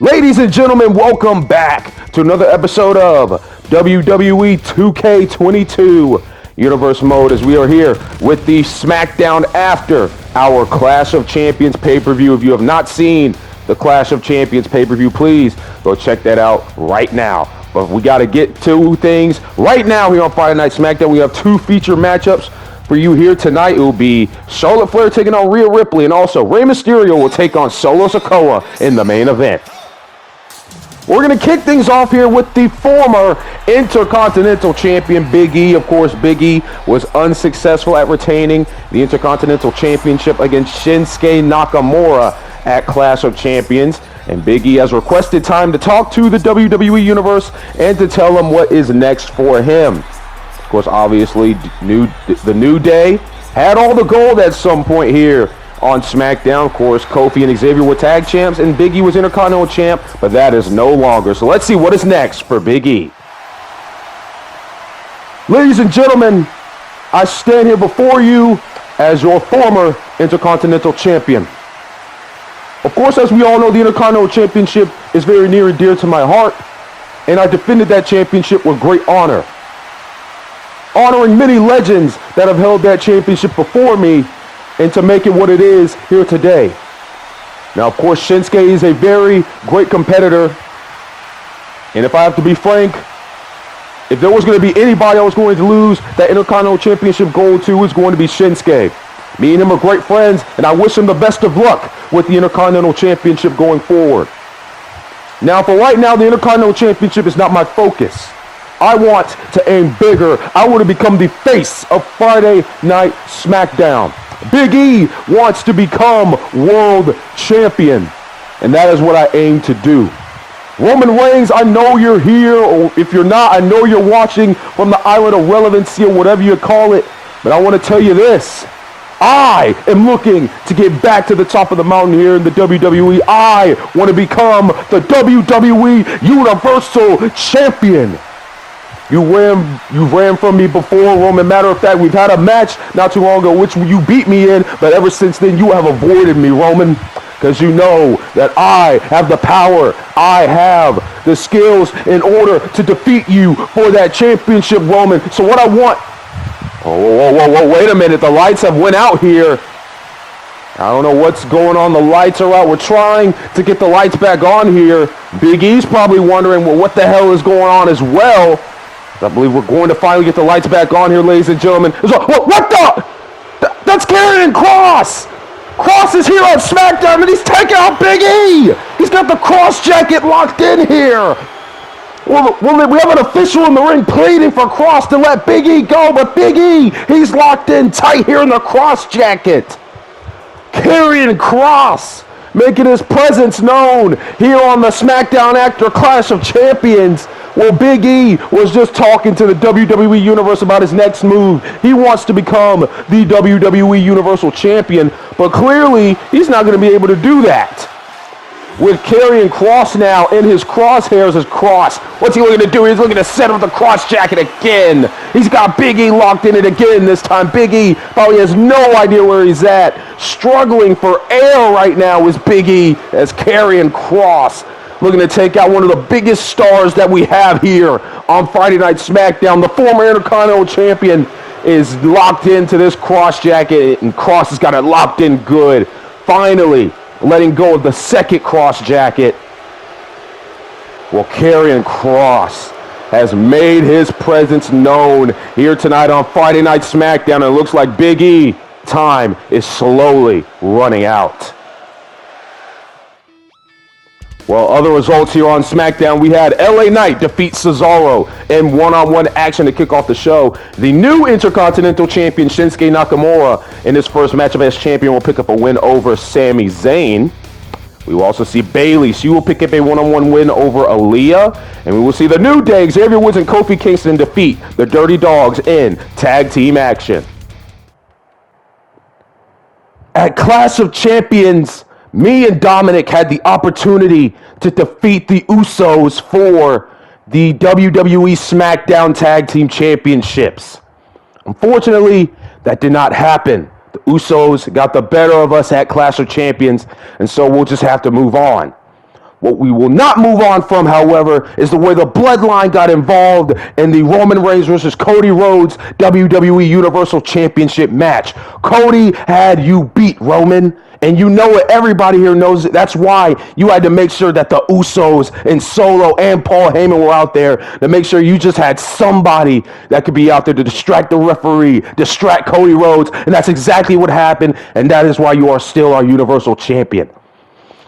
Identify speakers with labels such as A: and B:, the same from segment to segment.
A: Ladies and gentlemen, welcome back to another episode of WWE 2K22 Universe Mode as we are here with the SmackDown after our Clash of Champions pay-per-view. If you have not seen the Clash of Champions pay-per-view, please go check that out right now. But we got to get to things right now here on Friday Night SmackDown. We have two feature matchups for you here tonight. It will be Charlotte Flair taking on Rhea Ripley, and also Rey Mysterio will take on Solo Sikoa in the main event. We're going to kick things off here with the former Intercontinental Champion, Big E. Of course, Big E was unsuccessful at retaining the Intercontinental Championship against Shinsuke Nakamura at Clash of Champions. And Big E has requested time to talk to the WWE Universe and to tell them what is next for him. Of course, obviously, the New Day had all the gold at some point here on SmackDown. Of course, Kofi and Xavier were tag champs, and Big E was Intercontinental champ, but that is no longer. So let's see what is next for Big E. Ladies and gentlemen, I stand here before you as your former Intercontinental Champion. Of course, as we all know, the Intercontinental Championship is very near and dear to my heart, and I defended that championship with great honor, honoring many legends that have held that championship before me, and to make it what it is here today. Now, of course, Shinsuke is a very great competitor, and if I have to be frank, if there was going to be anybody I was going to lose that Intercontinental Championship gold to, it's going to be Shinsuke. Me and him are great friends, and I wish him the best of luck with the Intercontinental Championship going forward. Now, for right now, the Intercontinental Championship is not my focus. I want to aim bigger. I want to become the face of Friday Night SmackDown. Big E wants to become world champion, and that is what I aim to do. Roman Reigns, I know you're here, or if you're not, I know you're watching from the island of relevancy or whatever you call it, but I want to tell you this. I am looking to get back to the top of the mountain here in the WWE. I want to become the WWE Universal Champion. You ran from me before, Roman. Matter of fact, we've had a match not too long ago, which you beat me in, but ever since then, you have avoided me, Roman, because you know that I have the power, I have the skills in order to defeat you for that championship, Roman. So what I want... Whoa, wait a minute. The lights have went out here. I don't know what's going on. The lights are out. We're trying to get the lights back on here. Big E's probably wondering, well, what the hell is going on as well? I believe we're going to finally get the lights back on here, ladies and gentlemen. What the? That's Karrion Kross! Kross is here on SmackDown, and he's taking out Big E! He's got the Kross jacket locked in here! Well, we have an official in the ring pleading for Kross to let Big E go, but Big E, he's locked in tight here in the Kross jacket. Karrion Kross making his presence known here on the SmackDown after Clash of Champions. Well, Big E was just talking to the WWE Universe about his next move. He wants to become the WWE Universal Champion, but clearly he's not going to be able to do that. With Karrion Kross now in his crosshairs as Kross. What's he looking to do? He's looking to set up the Kross jacket again. He's got Big E locked in it again this time. Big E probably has no idea where he's at. Struggling for air right now is Big E as Karrion Kross looking to take out one of the biggest stars that we have here on Friday Night SmackDown. The former Intercontinental Champion is locked into this Kross jacket, and Kross has got it locked in good. Finally letting go of the second Kross jacket. Well, Karrion Kross has made his presence known here tonight on Friday Night SmackDown, and it looks like Big E time is slowly running out. Well, other results here on SmackDown, we had LA Knight defeat Cesaro in one-on-one action to kick off the show. The new Intercontinental Champion, Shinsuke Nakamura, in his first matchup as champion, will pick up a win over Sami Zayn. We will also see Bayley. She will pick up a one-on-one win over Aaliyah. And we will see the New Day, Xavier Woods and Kofi Kingston defeat the Dirty Dogs in tag team action. At Clash of Champions, me and Dominic had the opportunity to defeat the Usos for the WWE SmackDown Tag Team Championships. Unfortunately, that did not happen. The Usos got the better of us at Clash of Champions, and so we'll just have to move on. What we will not move on from, however, is the way the Bloodline got involved in the Roman Reigns versus Cody Rhodes WWE Universal Championship match. Cody had you beat, Roman. And you know it. Everybody here knows it. That's why you had to make sure that the Usos and Solo and Paul Heyman were out there to make sure you just had somebody that could be out there to distract the referee, distract Cody Rhodes. And that's exactly what happened. And that is why you are still our Universal Champion.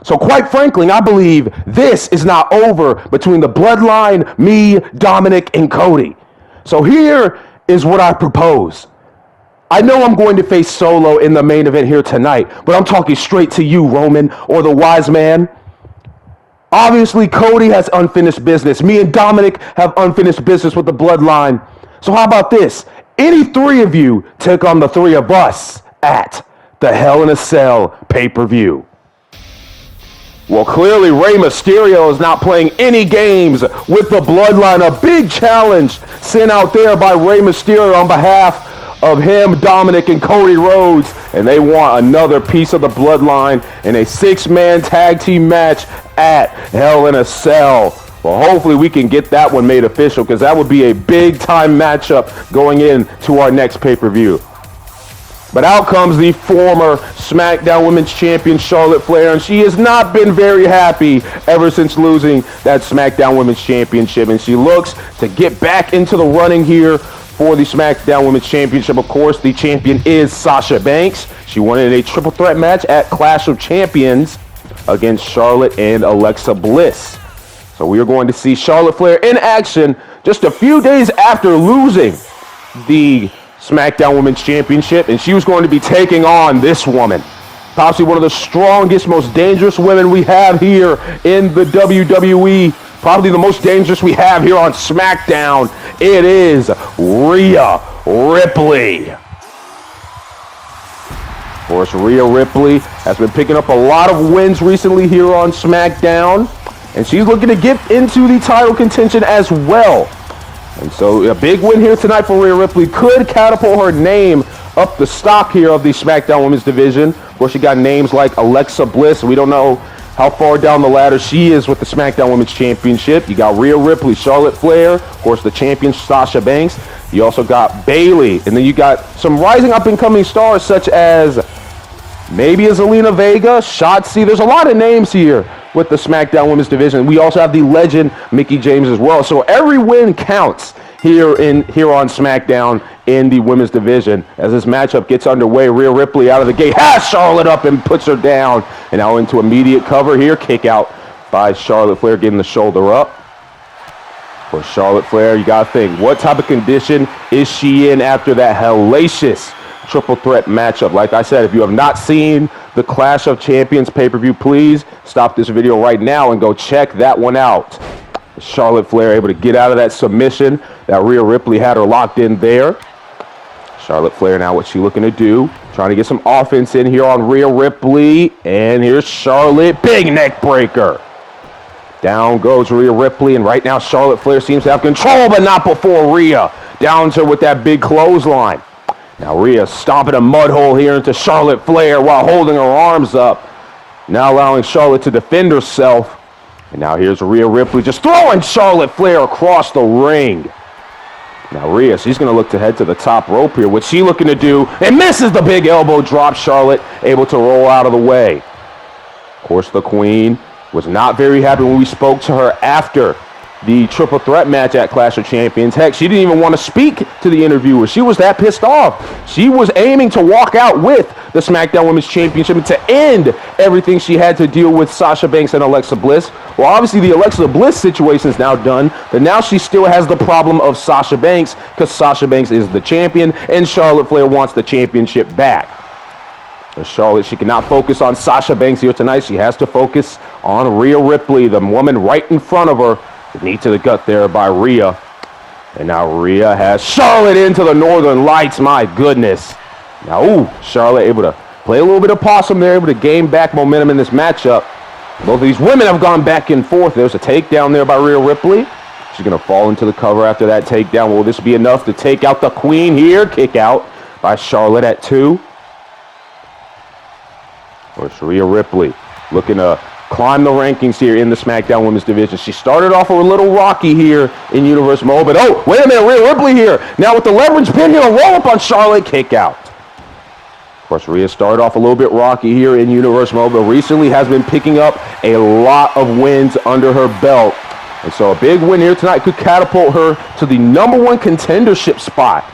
A: So quite frankly, I believe this is not over between the Bloodline, me, Dominic, and Cody. So here is what I propose. I know I'm going to face Solo in the main event here tonight, but I'm talking straight to you, Roman, or the wise man. Obviously, Cody has unfinished business. Me and Dominic have unfinished business with the Bloodline. So how about this? Any three of you take on the three of us at the Hell in a Cell pay-per-view. Well, clearly Rey Mysterio is not playing any games with the Bloodline. A big challenge sent out there by Rey Mysterio on behalf of him, Dominic, and Cody Rhodes, and they want another piece of the Bloodline in a 6-man tag team match at Hell in a Cell. Well, hopefully we can get that one made official, because that would be a big-time matchup going into our next pay-per-view. But out comes the former SmackDown Women's Champion, Charlotte Flair, and she has not been very happy ever since losing that SmackDown Women's Championship, and she looks to get back into the running here for the SmackDown Women's Championship. Of course, the champion is Sasha Banks. She won in a triple threat match at Clash of Champions against Charlotte and Alexa Bliss. So we are going to see Charlotte Flair in action just a few days after losing the SmackDown Women's Championship, and she was going to be taking on this woman, possibly one of the strongest, most dangerous women we have here in the WWE. Probably the most dangerous we have here on SmackDown. It is Rhea Ripley. Of course, Rhea Ripley has been picking up a lot of wins recently here on SmackDown, and she's looking to get into the title contention as well. And so a big win here tonight for Rhea Ripley could catapult her name up the stock here of the SmackDown Women's division. Of course, you got names like Alexa Bliss. We don't know how far down the ladder she is with the SmackDown Women's Championship. You got Rhea Ripley, Charlotte Flair, of course the champion Sasha Banks. You also got Bayley, and then you got some rising up-and-coming stars such as maybe a Zelina Vega, Shotzi. There's a lot of names here with the SmackDown Women's division. We also have the legend Mickie James as well. So every win counts here on SmackDown in the women's division. As this matchup gets underway, Rhea Ripley out of the gate has Charlotte up and puts her down. And now into immediate cover here. Kick out by Charlotte Flair, getting the shoulder up. For Charlotte Flair, you got to think, what type of condition is she in after that hellacious triple threat matchup? Like I said, if you have not seen the Clash of Champions pay-per-view, please stop this video right now and go check that one out. Charlotte Flair able to get out of that submission that Rhea Ripley had her locked in there. Charlotte Flair now, what she looking to do? Trying to get some offense in here on Rhea Ripley. And here's Charlotte. Big neck breaker. Down goes Rhea Ripley. And right now Charlotte Flair seems to have control, but not before Rhea. Down to her with that big clothesline. Now Rhea stomping a mud hole here into Charlotte Flair while holding her arms up. Now allowing Charlotte to defend herself. And now here's Rhea Ripley just throwing Charlotte Flair across the ring. Now Rhea, she's going to look to head to the top rope here. What's she looking to do? And misses the big elbow drop. Charlotte able to roll out of the way. Of course, the Queen was not very happy when we spoke to her after the triple threat match at Clash of Champions. Heck, she didn't even want to speak to the interviewer. She was that pissed off. She was aiming to walk out with the SmackDown Women's Championship and to end everything she had to deal with Sasha Banks and Alexa Bliss. Well, obviously the Alexa Bliss situation is now done, but now she still has the problem of Sasha Banks because Sasha Banks is the champion and Charlotte Flair wants the championship back. But Charlotte, she cannot focus on Sasha Banks here tonight. She has to focus on Rhea Ripley, the woman right in front of her. Knee to the gut there by Rhea. And now Rhea has Charlotte into the Northern Lights. My goodness. Now, Charlotte able to play a little bit of possum there, able to gain back momentum in this matchup. Both of these women have gone back and forth. There's a takedown there by Rhea Ripley. She's going to fall into the cover after that takedown. Will this be enough to take out the Queen here? Kick out by Charlotte at 2. Or Rhea Ripley looking to climb the rankings here in the SmackDown Women's Division. She started off a little rocky here in Universe Mode, but oh, wait a minute, Rhea Ripley here. Now with the leverage pin here, a roll-up on Charlotte, kick out. Of course, Rhea started off a little bit rocky here in Universe Mode, but recently has been picking up a lot of wins under her belt. And so a big win here tonight could catapult her to the #1 contendership spot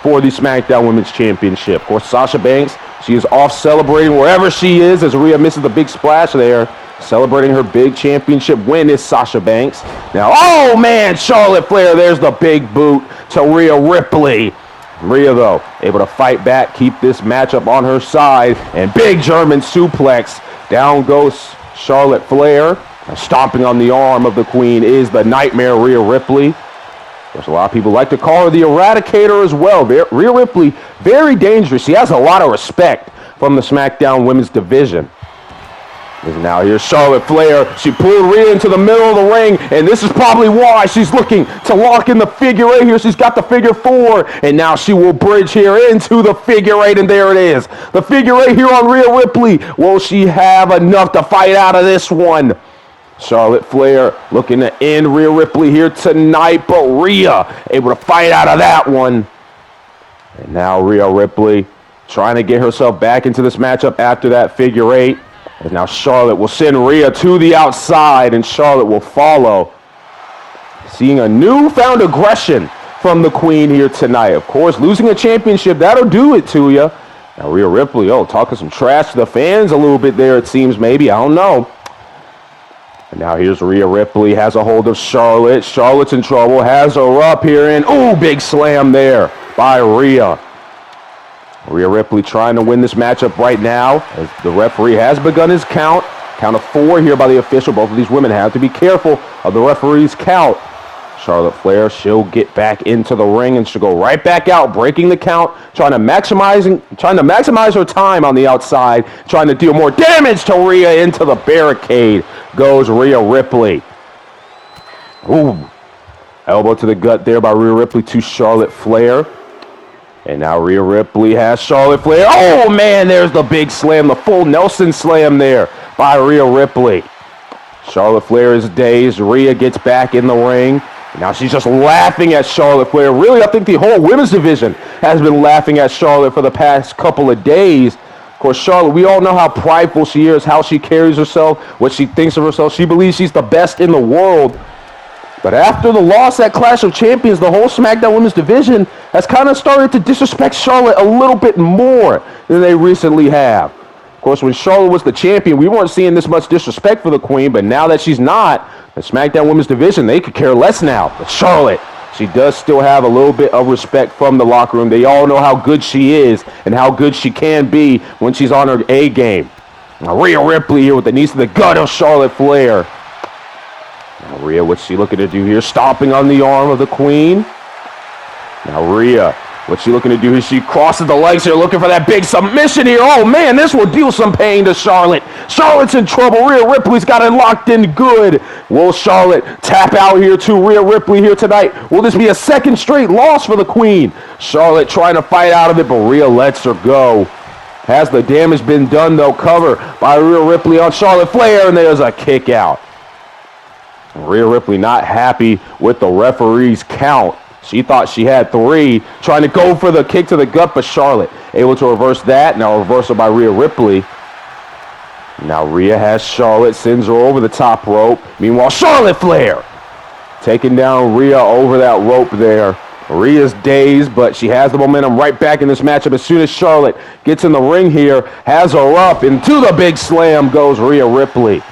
A: for the SmackDown Women's Championship. Of course, Sasha Banks, she is off celebrating wherever she is as Rhea misses the big splash there. Celebrating her big championship win is Sasha Banks. Now, oh man, Charlotte Flair, there's the big boot to Rhea Ripley. Rhea, though, able to fight back, keep this matchup on her side, and big German suplex. Down goes Charlotte Flair. Stomping on the arm of the Queen is the Nightmare Rhea Ripley. There's a lot of people like to call her the Eradicator as well. Rhea Ripley, very dangerous. She has a lot of respect from the SmackDown Women's Division. And now here's Charlotte Flair. She pulled Rhea into the middle of the ring, and this is probably why she's looking to lock in the figure eight here. She's got the figure 4, and now she will bridge here into the figure 8, and there it is. The figure 8 here on Rhea Ripley. Will she have enough to fight out of this one? Charlotte Flair looking to end Rhea Ripley here tonight, but Rhea able to fight out of that one. And now Rhea Ripley trying to get herself back into this matchup after that figure 8. And now Charlotte will send Rhea to the outside, and Charlotte will follow. Seeing a newfound aggression from the Queen here tonight. Of course, losing a championship, that'll do it to you. Now Rhea Ripley, talking some trash to the fans a little bit there, it seems, maybe. I don't know. And now here's Rhea Ripley, has a hold of Charlotte. Charlotte's in trouble, has her up here, and ooh, big slam there by Rhea. Rhea Ripley trying to win this matchup right now as the referee has begun his count. Count of 4 here by the official. Both of these women have to be careful of the referee's count. Charlotte Flair, she'll get back into the ring and she'll go right back out, breaking the count, trying to maximize her time on the outside, trying to deal more damage to Rhea. Into the barricade goes Rhea Ripley. Ooh, elbow to the gut there by Rhea Ripley to Charlotte Flair. And now Rhea Ripley has Charlotte Flair. Oh, man, there's the big slam, the full Nelson slam there by Rhea Ripley. Charlotte Flair is dazed. Rhea gets back in the ring. Now she's just laughing at Charlotte Flair. Really, I think the whole women's division has been laughing at Charlotte for the past couple of days. Of course, Charlotte, we all know how prideful she is, how she carries herself, what she thinks of herself. She believes she's the best in the world. But after the loss at Clash of Champions, the whole SmackDown Women's Division has kind of started to disrespect Charlotte a little bit more than they recently have. Of course, when Charlotte was the champion, we weren't seeing this much disrespect for the Queen, but now that she's not, the SmackDown Women's Division, they could care less now. But Charlotte, she does still have a little bit of respect from the locker room. They all know how good she is and how good she can be when she's on her A game. Now, Rhea Ripley here with the knees to the gut of Charlotte Flair. Now Rhea, what's she looking to do here? Stomping on the arm of the Queen. Now Rhea, what's she looking to do here? She crosses the legs here, looking for that big submission here. Oh man, this will deal some pain to Charlotte. Charlotte's in trouble. Rhea Ripley's got it locked in good. Will Charlotte tap out here to Rhea Ripley here tonight? Will this be a second straight loss for the Queen? Charlotte trying to fight out of it, but Rhea lets her go. Has the damage been done though? Cover by Rhea Ripley on Charlotte Flair, and there's a kick out. Rhea Ripley not happy with the referee's count. She thought she had 3, trying to go for the kick to the gut, but Charlotte able to reverse that. Now a reversal by Rhea Ripley. Now Rhea has Charlotte, sends her over the top rope. Meanwhile, Charlotte Flair taking down Rhea over that rope there. Rhea's dazed, but she has the momentum right back in this matchup. As soon as Charlotte gets in the ring here, has her up, into the big slam goes Rhea Ripley.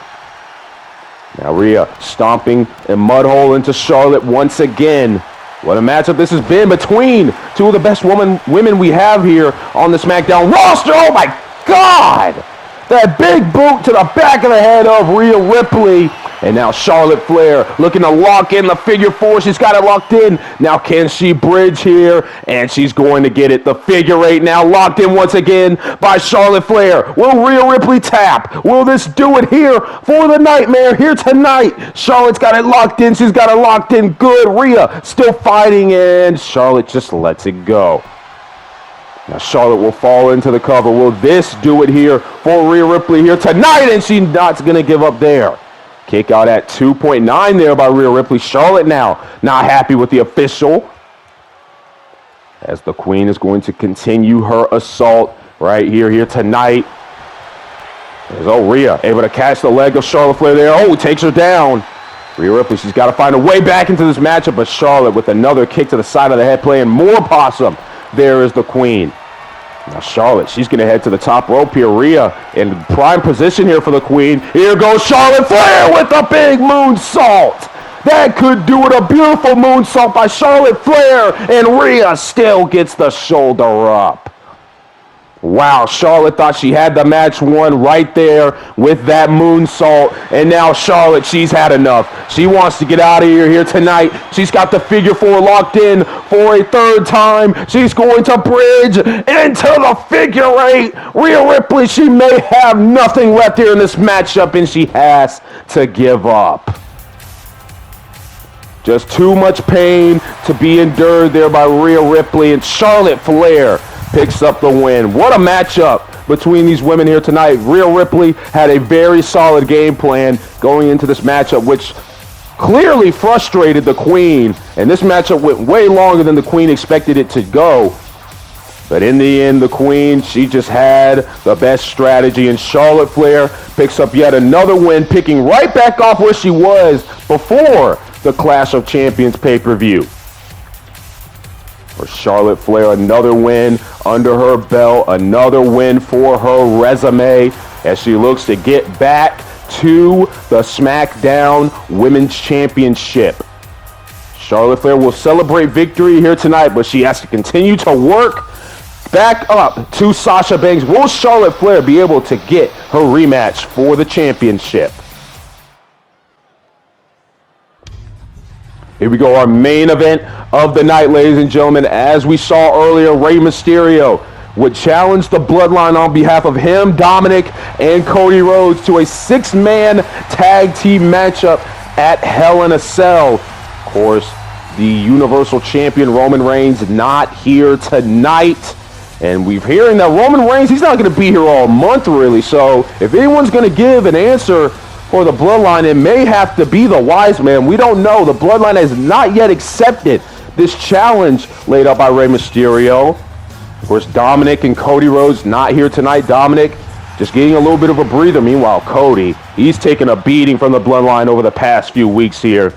A: Now Rhea stomping a mud hole into Charlotte once again. What a matchup this has been between two of the best women we have here on the SmackDown roster. Oh my God! That big boot to the back of the head of Rhea Ripley. And now Charlotte Flair looking to lock in the figure 4. She's got it locked in. Now can she bridge here? And she's going to get it. The figure 8 now locked in once again by Charlotte Flair. Will Rhea Ripley tap? Will this do it here for the Nightmare here tonight? Charlotte's got it locked in. She's got it locked in good. Rhea still fighting, and Charlotte just lets it go. Now Charlotte will fall into the cover. Will this do it here for Rhea Ripley here tonight? And she's not going to give up there. Kick out at 2.9 there by Rhea Ripley. Charlotte now not happy with the official, as the Queen is going to continue her assault right here tonight. There's Rhea able to catch the leg of Charlotte Flair there. Oh, takes her down. Rhea Ripley, she's got to find a way back into this matchup, but Charlotte with another kick to the side of the head, playing more possum. There is the Queen. Now Charlotte, she's going to head to the top rope here. Rhea in prime position here for the Queen. Here goes Charlotte Flair with a big moonsault. That could do it. A beautiful moonsault by Charlotte Flair. And Rhea still gets the shoulder up. Wow, Charlotte thought she had the match won right there with that moonsault. And now Charlotte, she's had enough. She wants to get out of here tonight. She's got the figure four locked in for a third time. She's going to bridge into the figure eight. Rhea Ripley, she may have nothing left here in this matchup, and she has to give up. Just too much pain to be endured there by Rhea Ripley, and Charlotte Flair picks up the win. What a matchup between these women here tonight. Rhea Ripley had a very solid game plan going into this matchup, which clearly frustrated the Queen. And this matchup went way longer than the Queen expected it to go. But in the end, the Queen, she just had the best strategy. And Charlotte Flair picks up yet another win, picking right back off where she was before the Clash of Champions pay-per-view. For Charlotte Flair, another win under her belt, another win for her resume as she looks to get back to the SmackDown Women's Championship. Charlotte Flair will celebrate victory here tonight, but she has to continue to work back up to Sasha Banks. Will Charlotte Flair be able to get her rematch for the championship? Here we go, our main event of the night, ladies and gentlemen. As we saw earlier, Rey Mysterio would challenge the Bloodline on behalf of him, Dominic, and Cody Rhodes to a six-man tag team matchup at Hell in a Cell. Of course, the Universal Champion Roman Reigns not here tonight. And we're hearing that Roman Reigns, he's not going to be here all month, really. So if anyone's going to give an answer for the Bloodline, it may have to be the Wise Man. We don't know. The Bloodline has not yet accepted this challenge laid out by Rey Mysterio. Of course, Dominic and Cody Rhodes not here tonight. Dominic just getting a little bit of a breather. Meanwhile, Cody, he's taken a beating from the Bloodline over the past few weeks here.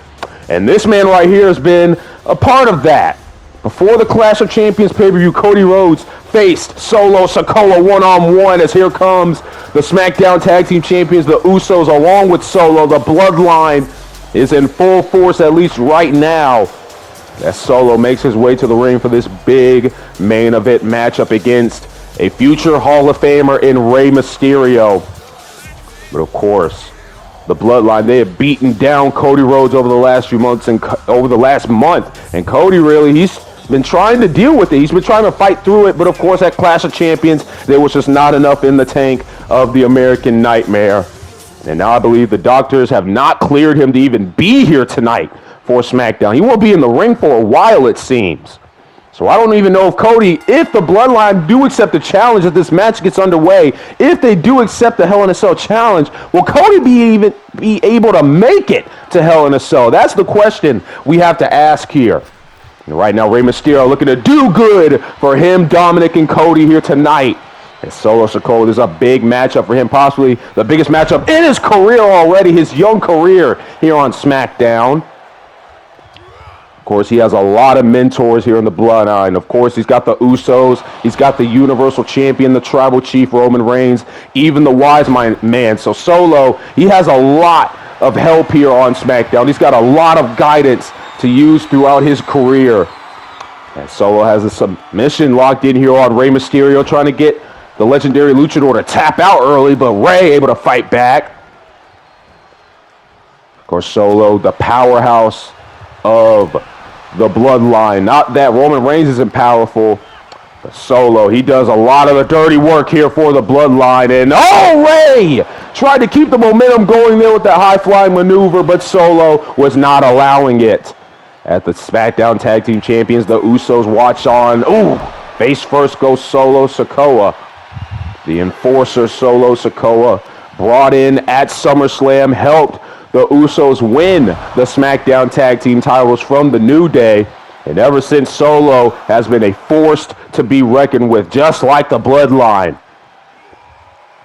A: And this man right here has been a part of that. Before the Clash of Champions pay-per-view, Cody Rhodes faced Solo Sikoa one-on-one, as here comes the SmackDown Tag Team Champions, the Usos, along with Solo. The Bloodline is in full force, at least right now, as Solo makes his way to the ring for this big main event matchup against a future Hall of Famer in Rey Mysterio. But of course, the Bloodline, they have beaten down Cody Rhodes over the last few months and over the last month. And Cody really, he's been trying to deal with it. He's been trying to fight through it. But of course, at Clash of Champions, there was just not enough in the tank of the American Nightmare. And now I believe the doctors have not cleared him to even be here tonight for SmackDown. He won't be in the ring for a while, it seems. So I don't even know if Cody, if the Bloodline do accept the challenge as this match gets underway, if they do accept the Hell in a Cell challenge, will Cody be able to make it to Hell in a Cell? That's the question we have to ask here. And right now, Rey Mysterio looking to do good for him, Dominic, and Cody here tonight. And Solo Sikoa, this is a big matchup for him, possibly the biggest matchup in his career already, his young career here on SmackDown. Of course, he has a lot of mentors here in the Bloodline. Of course, he's got the Usos. He's got the Universal Champion, the Tribal Chief, Roman Reigns, even the Wise Man. So Solo, he has a lot of help here on SmackDown. He's got a lot of guidance to use throughout his career. And Solo has a submission locked in here on Rey Mysterio, trying to get the legendary luchador to tap out early, but Rey able to fight back. Of course, Solo, the powerhouse of the Bloodline. Not that Roman Reigns isn't powerful, but Solo, he does a lot of the dirty work here for the Bloodline. And Rey tried to keep the momentum going there with that high-flying maneuver, but Solo was not allowing it. At the SmackDown Tag Team Champions, the Usos watch on. Ooh, Face first goes Solo Sikoa. The enforcer Solo Sikoa, brought in at SummerSlam, helped the Usos win the SmackDown Tag Team titles from the New Day. And ever since, Solo has been a force to be reckoned with, just like the Bloodline.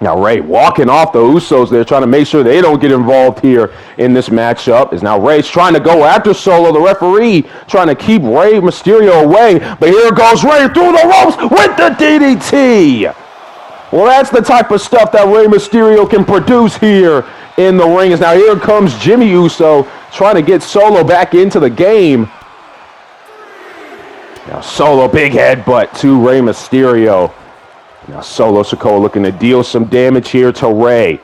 A: Now Rey walking off the Usos there, trying to make sure they don't get involved here in this matchup. Is now Rey's trying to go after Solo, the referee trying to keep Rey Mysterio away. But here goes Rey through the ropes with the DDT. Well, that's the type of stuff that Rey Mysterio can produce here in the ring. Now here comes Jimmy Uso trying to get Solo back into the game. Now Solo, big headbutt to Rey Mysterio. Now Solo Sikoa looking to deal some damage here to Rey.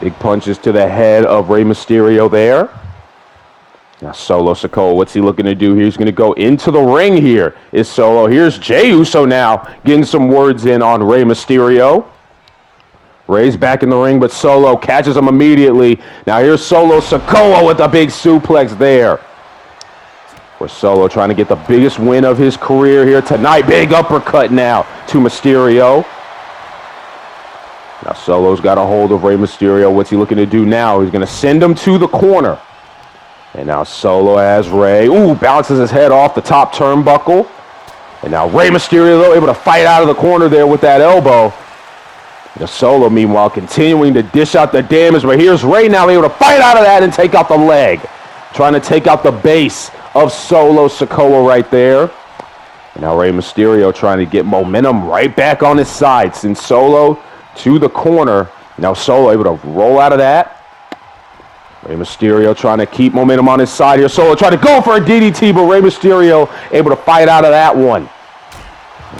A: Big punches to the head of Rey Mysterio there. Now Solo Sikoa, what's he looking to do here? He's going to go into the ring here. Is Solo. Here's Jey Uso now getting some words in on Rey Mysterio. Rey's back in the ring, but Solo catches him immediately. Now here's Solo Sikoa with a big suplex there. For Solo trying to get the biggest win of his career here tonight. Big uppercut now to Mysterio. Now Solo's got a hold of Rey Mysterio. What's he looking to do now? He's going to send him to the corner. And now Solo has Rey. Ooh, bounces his head off the top turnbuckle. And now Rey Mysterio, though, able to fight out of the corner there with that elbow. The Solo, meanwhile, continuing to dish out the damage. But here's Rey now able to fight out of that and take out the leg. Trying to take out the base of Solo Sikoa right there. And now Rey Mysterio trying to get momentum right back on his side. Sends Solo to the corner. Now Solo able to roll out of that. Rey Mysterio trying to keep momentum on his side here. Solo trying to go for a DDT, but Rey Mysterio able to fight out of that one.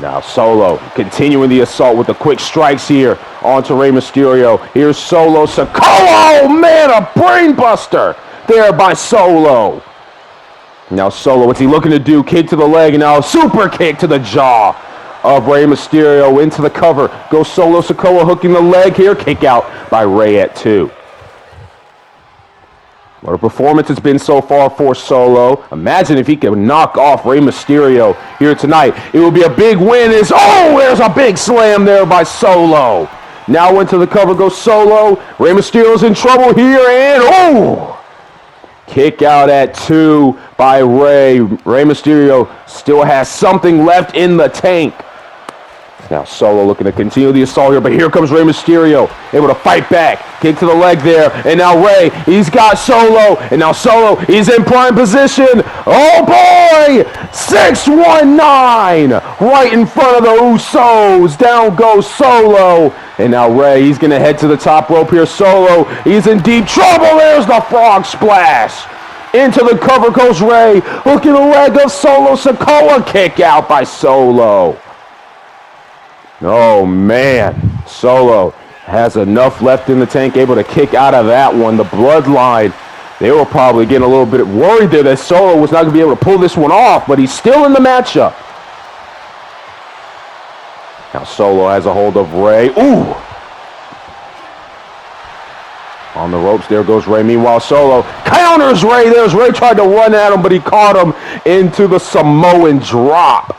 A: Now Solo continuing the assault with the quick strikes here onto Rey Mysterio. Here's Solo Sikoa. Oh man, a brain buster there by Solo. Now Solo, what's he looking to do? Kick to the leg, and now a super kick to the jaw of Rey Mysterio into the cover. Goes Solo Sikoa hooking the leg here. Kick out by Rey at 2. What a performance it's been so far for Solo. Imagine if he could knock off Rey Mysterio here tonight. It would be a big win. There's a big slam there by Solo. Now into the cover goes Solo. Rey Mysterio's in trouble here, and kick out at 2 by Rey. Rey Mysterio still has something left in the tank. Now Solo looking to continue the assault here, but here comes Rey Mysterio, able to fight back. Kick to the leg there, and now Rey, he's got Solo, and now Solo, he's in prime position. Oh boy! 619! Right in front of the Usos. Down goes Solo. And now Rey, he's going to head to the top rope here. Solo, he's in deep trouble. There's the frog splash. Into the cover goes Rey. Hooking the leg of Solo Sikoa. Kick out by Solo. Oh, man. Solo has enough left in the tank, able to kick out of that one. The Bloodline, they were probably getting a little bit worried there that Solo was not going to be able to pull this one off, but he's still in the matchup. Now Solo has a hold of Rey. Ooh! On the ropes, there goes Rey. Meanwhile, Solo counters Rey. There's Rey tried to run at him, but he caught him into the Samoan drop.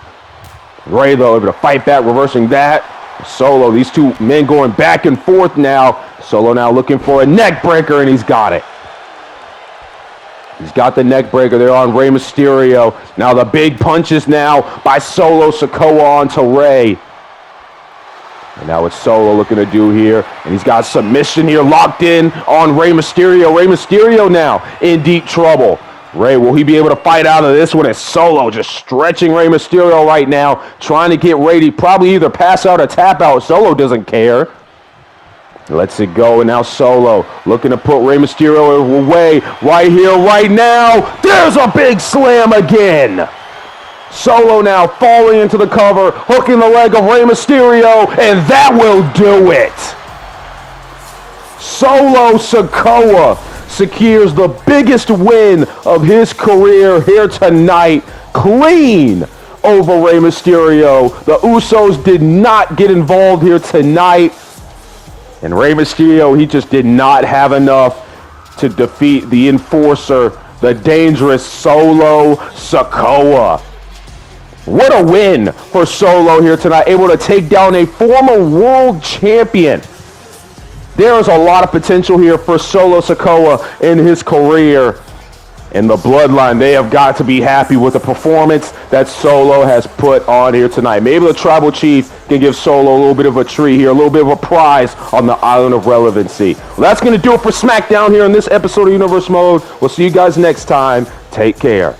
A: Rey, though, able to fight back, reversing that. Solo, these two men going back and forth now. Solo now looking for a neck breaker, and he's got it. He's got the neck breaker there on Rey Mysterio. Now the big punches now by Solo Sikoa onto Rey. And now it's Solo looking to do here. And he's got submission here locked in on Rey Mysterio. Rey Mysterio now in deep trouble. Rey, will he be able to fight out of this one? As Solo just stretching Rey Mysterio right now, trying to get Rey to probably either pass out or tap out. Solo doesn't care. Lets it go, and now Solo looking to put Rey Mysterio away right here, right now. There's a big slam again. Solo now falling into the cover, hooking the leg of Rey Mysterio, and that will do it. Solo Sikoa secures the biggest win of his career here tonight, clean over Rey Mysterio. The Usos did not get involved here tonight, and Rey Mysterio, he just did not have enough to defeat the enforcer, the dangerous Solo Sikoa. What a win for Solo here tonight, able to take down a former world champion. There is a lot of potential here for Solo Sikoa in his career. And the Bloodline, they have got to be happy with the performance that Solo has put on here tonight. Maybe the Tribal Chief can give Solo a little bit of a treat here, a little bit of a prize on the Island of Relevancy. Well, that's going to do it for SmackDown here in this episode of Universe Mode. We'll see you guys next time. Take care.